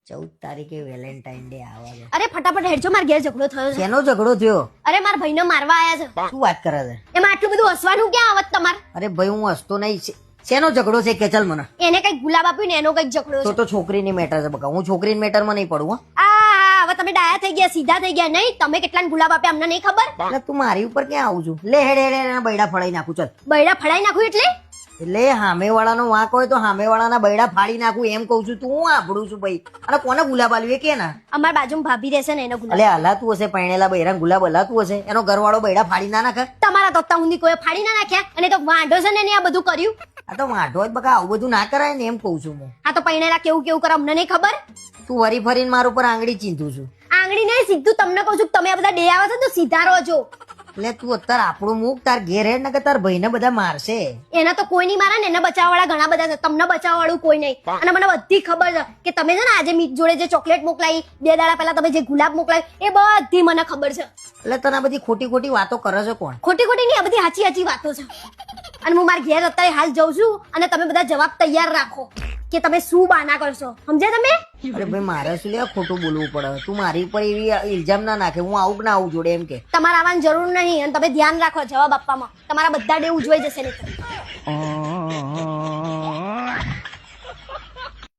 14 તારીખે Valentine day આવે છે. અરે ફટાફટ હેડજો, માર ઘેર ઝઘડો થયો છે. શેનો ઝઘડો થયો? અરે મારા ભાઈને મારવા આયા છે. શું વાત કરે છે? એમાં આટલું બધું હસવાનું ક્યાં આવત તમાર? અરે ભાઈ હું હસતો નહીં. શેનો ઝઘડો છે કે ચાલ મને. એને કઈક ગુલાબ આપ્યું ને એનો કઈક ઝઘડો છે. તો છોકરીની મેટર છે બકા. હું છોકરીની મેટરમાં નહીં પડું. હવે તમે ડાયા થઈ ગયા, સીધા થઈ ગયા. નહીં તમે કેટલા ગુલાબ આપ્યા અમને નહીં ખબર. એટલે તું મારી ઉપર ક્યાં આવું છું? લે હેડ હેડ એના બૈડા ફળાઈ નાખું. ચાલ બૈડા ફળાઈ નાખું એટલે સામેવાળાનો વાંક હોય તો સામેવાળાના બૈડા ફાડી નાખું એમ કઉ છું. તું હું આભડું છું ભાઈ. અને કોને ગુલાબ આલ્યું એ કે ના? અમાર બાજુમાં ભાભી રહેશે ને એનો ગુલાબ. અલે હલાતું હશે, પૈણેલા બૈરા ગુલાબ હલાતું હશે. એનો ઘરવાળો બૈડા ફાડી ના નાખે? તમારા તોતા ઊંધી કોઈ ફાડી ના નાખ્યા. અને તો વાંઢો છે ને એને આ બધું કર્યું. આ તો વાંઢો જ બકા. આવું બધું ના કરાય ને એમ કઉ છું હું. આ તો પૈણેલા કેવું કેવું કરે અમને નહીં ખબર. તું વરી ફરીને મારા ઉપર આંગળી ચીંધું છું. આંગળી નહીં, સીધું તમને કહું છું. તમે આ બધા ડે આવે છે તો સીધા રહો છો. એટલે તું અત્યારે આપણું મૂક, તાર ઘેર હેડ ને કે તાર ભાઈને બધા મારશે. એના તો કોઈ નહીં મારે ને, એને બચાવવા વાળા ઘણા બધા છે. તમને બચાવવા વાળું કોઈ નહીં. અને મને બધી ખબર છે કે તમે છે ને આજે મીત જોડે જે ચોકલેટ મોકલાવી, 2 દાડા પહેલા તમે જે ગુલાબ મોકલાવી, એ બધી મને ખબર છે. એટલે તને આ બધી ખોટી ખોટી વાતો કરે છે કોણ? ખોટી ખોટી નહીં, આ બધી સાચી સાચી વાતો છે. અને હું મારા ઘેર અત્યારે હાલ જઉં છું અને તમે બધા જવાબ તૈયાર રાખો કે તમે શું બાના કરશો. સમજ્યા તમે? અરે ભાઈ મારે શું લેવા ખોટું બોલવું પડે? તું મારી ઉપર એવી ઇલ્ઝામ ના નાખે. હું આવું કે ના આવું જોડે એમ કે. તમારે આવવાની જરૂર નહીં. અને તમે ધ્યાન રાખો જવાબ આપવામાં. તમારા બધા ડે ઉજવાઈ જશે નહીં.